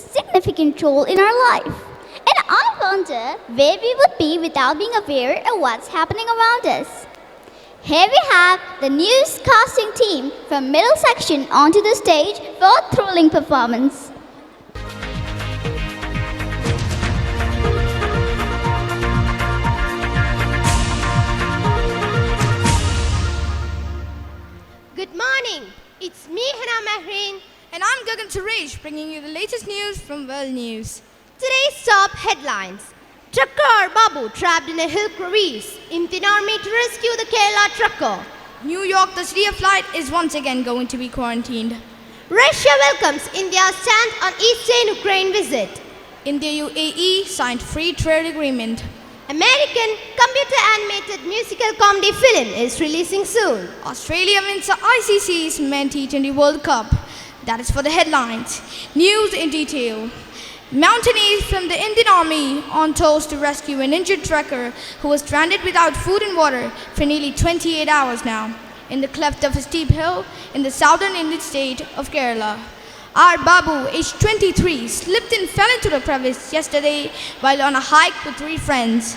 significant role in our life. And I wonder where we would be without being aware of what's happening around us. Here we have the newscasting team from middle section onto the stage for a thrilling performance. Good morning. It's me, Hana Mahrin. And I'm Gagan Suresh, bringing you the latest news from World News. Today's top headlines. Trucker Babu trapped in a hill crevice. Indian Army to rescue the Kerala trucker. New York, the city of light, is once again going to be quarantined. Russia welcomes India's stand on Eastern Ukraine visit. India UAE signed free trade agreement. American computer-animated musical comedy film is releasing soon. Australia wins the ICC's Men T20 World Cup. That is for the headlines. News in detail. Mountaineers from the Indian Army on tours to rescue an injured trekker who was stranded without food and water for nearly 28 hours now in the cleft of a steep hill in the southern Indian state of Kerala. Our Babu, aged 23, slipped and fell into the crevice yesterday while on a hike with 3 friends.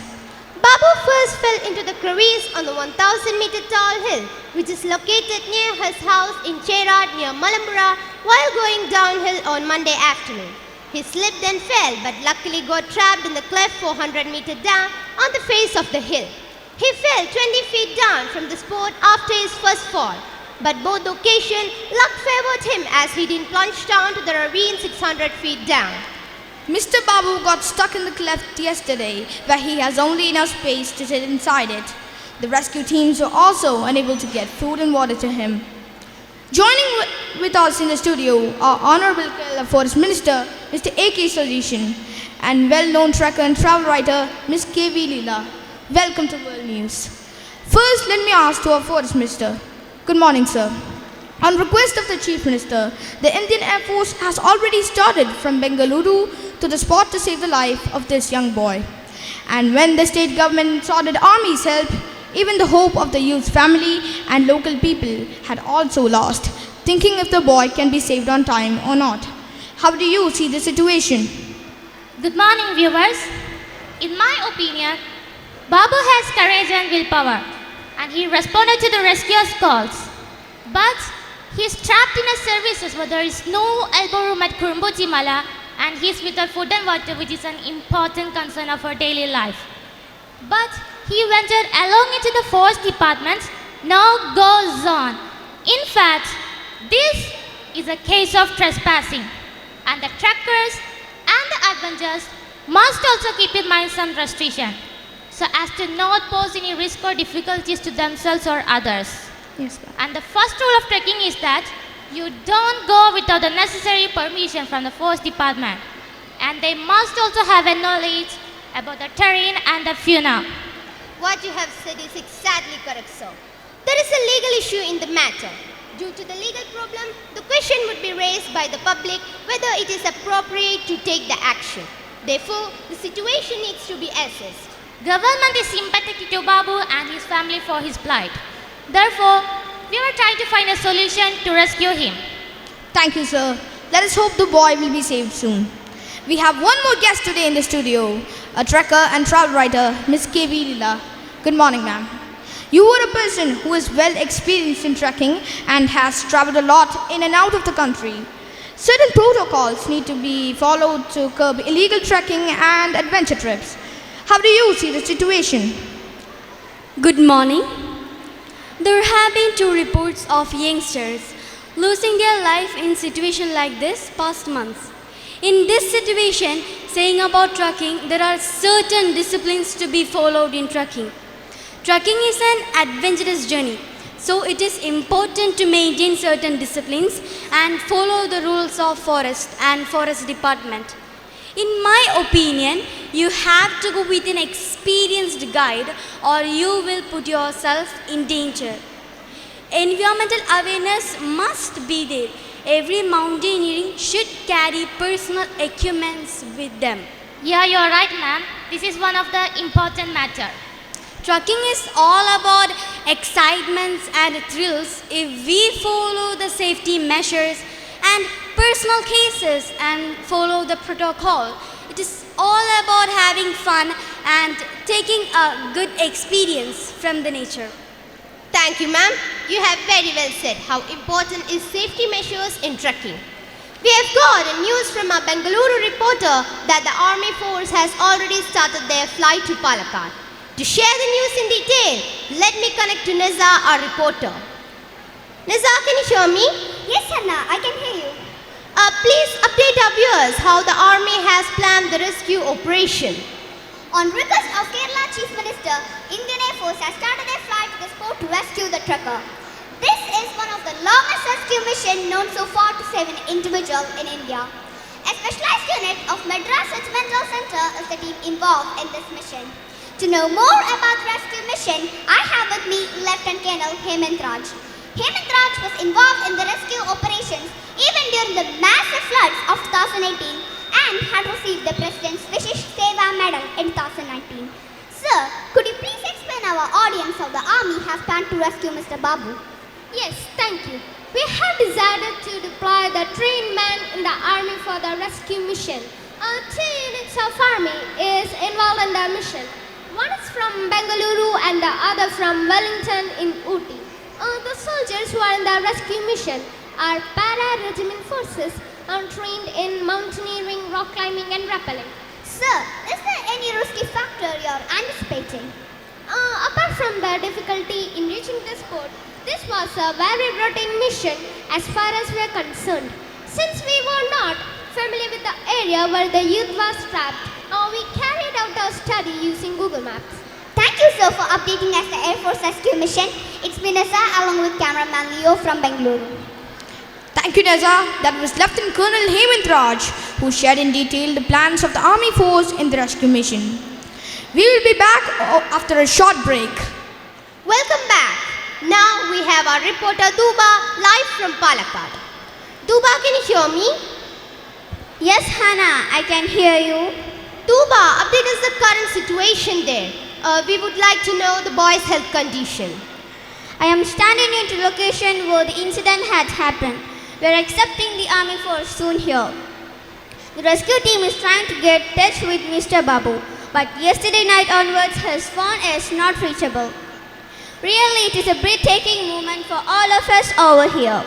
Babu first fell into the crevice on the 1,000-meter tall hill, which is located near his house in Cherad near Malambura while going downhill on Monday afternoon. He slipped and fell, but luckily got trapped in the cleft 400 meters down on the face of the hill. He fell 20 feet down from the spot after his first fall, but both occasions luck favored him as he didn't plunge down to the ravine 600 feet down. Mr. Babu got stuck in the cleft yesterday, where he has only enough space to sit inside it. The rescue teams were also unable to get food and water to him. Joining with us in the studio are Honorable Kerala Forest Minister, Mr. A.K. Solution, and well-known trekker and travel writer, Ms. K.V. Leela. Welcome to World News. First, let me ask to our Forest Minister. Good morning, sir. On request of the Chief Minister, the Indian Air Force has already started from Bengaluru to the spot to save the life of this young boy. And when the state government saw the Army's help, even the hope of the youth's family and local people had also lost, thinking if the boy can be saved on time or not. How do you see the situation? Good morning, viewers. In my opinion, Babu has courage and willpower, and he responded to the rescuer's calls. But he is trapped in a services where there is no elbow room at Kurumbuchi Mala, and he is without food and water, which is an important concern of our daily life. But he ventured along into the forest department, now goes on. In fact, this is a case of trespassing, and the trekkers and the adventurers must also keep in mind some restriction, so as to not pose any risk or difficulties to themselves or others. Yes, ma'am. And the first rule of trekking is that you don't go without the necessary permission from the forest department, and they must also have a knowledge about the terrain and the fauna. What you have said is exactly correct, sir. There is a legal issue in the matter. Due to the legal problem, the question would be raised by the public whether it is appropriate to take the action. Therefore, the situation needs to be assessed. Government is sympathetic to Babu and his family for his plight. Therefore, we are trying to find a solution to rescue him. Thank you, sir. Let us hope the boy will be saved soon. We have one more guest today in the studio, a trekker and travel writer, Ms. K.V. Leela. Good morning, ma'am. You are a person who is well experienced in trekking and has traveled a lot in and out of the country. Certain protocols need to be followed to curb illegal trekking and adventure trips. How do you see the situation? Good morning. There have been 2 reports of youngsters losing their life in situation like this past months. In this situation, saying about trekking, there are certain disciplines to be followed in trekking. Trekking is an adventurous journey, so it is important to maintain certain disciplines and follow the rules of forest and forest department. In my opinion, you have to go with an experienced guide or you will put yourself in danger. Environmental awareness must be there. Every mountaineering should carry personal equipments with them. Yeah, you're right, ma'am. This is one of the important matter. Trekking is all about excitements and thrills if we follow the safety measures and personal cases and follow the protocol. It is all about having fun and taking a good experience from the nature. Thank you, ma'am. You have very well said how important is safety measures in trekking. We have got a news from our Bengaluru reporter that the Army Force has already started their flight to Palakkad. To share the news in detail, let me connect to Neza, our reporter. Neza, can you hear me? Yes, Hannah, I can hear you. Please update our viewers how the Army has planned the rescue operation. On request of Kerala Chief Minister, Indian Air Force has started a flight to the spot to rescue the trucker. This is one of the longest rescue missions known so far to save an individual in India. A specialized unit of Madras Regimental Center is the team involved in this mission. To know more about the rescue mission, I have with me Lieutenant Colonel Hemant Raj. Hemant Raj was involved in the rescue operations even during the massive floods of 2018 and had received the President's Vishesh Seva Medal in 2019. Sir, could you please explain our audience how the Army has planned to rescue Mr. Babu? Yes, thank you. We have decided to deploy the trained men in the Army for the rescue mission. Two units of Army is involved in the mission. One is from Bengaluru and the other from Wellington in Ooty. The soldiers who are in the rescue mission are para-regiment forces trained in mountaineering, rock climbing and rappelling. Sir, is there any risky factor you're anticipating? Apart from the difficulty in reaching the spot, this was a very routine mission as far as we are concerned. Since we were not familiar with the area where the youth was trapped, we carried out our study using Google Maps. Thank you, sir, for updating us the Air Force rescue mission. It's been Neza along with cameraman Leo from Bengaluru. Thank you, Neza. That was Lieutenant Colonel Hemant Raj, who shared in detail the plans of the Army Force in the rescue mission. We will be back after a short break. Welcome back. Now we have our reporter Duba live from Palakkad. Duba, can you hear me? Yes, Hannah, I can hear you. Duba, update us the current situation there. We would like to know the boy's health condition. I am standing in the location where the incident had happened. We are accepting the Army Force soon here. The rescue team is trying to get in touch with Mr. Babu, but yesterday night onwards his phone is not reachable. Really, it is a breathtaking moment for all of us over here.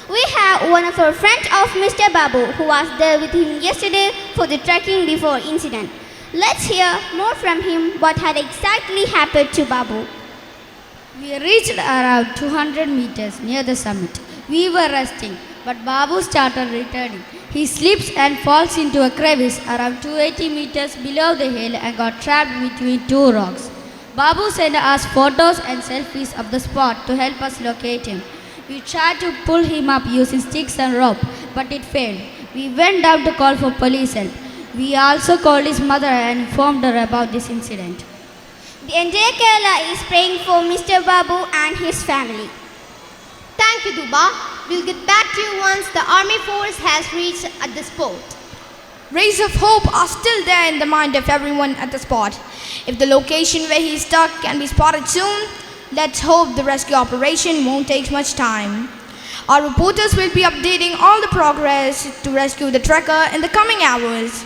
We have one of our friends of Mr. Babu who was there with him yesterday for the trekking before incident. Let's hear more from him what had exactly happened to Babu. We reached around 200 meters near the summit. We were resting, but Babu started returning. He slips and falls into a crevice around 280 meters below the hill and got trapped between two rocks. Babu sent us photos and selfies of the spot to help us locate him. We tried to pull him up using sticks and rope, but it failed. We went down to call for police help. We also called his mother and informed her about this incident. The entire Kerala is praying for Mr. Babu and his family. Thank you, Duba. We'll get back to you once the Army Force has reached at the spot. Rays of hope are still there in the mind of everyone at the spot. If the location where he's stuck can be spotted soon, let's hope the rescue operation won't take much time. Our reporters will be updating all the progress to rescue the trekker in the coming hours.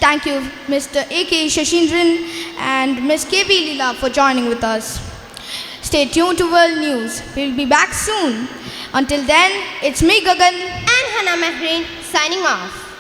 Thank you, Mr. A.K. Shashindran and Ms. K.B. Leela for joining with us. Stay tuned to World News. We'll be back soon. Until then, it's me, Gagan, And Hannah Mehrin signing off.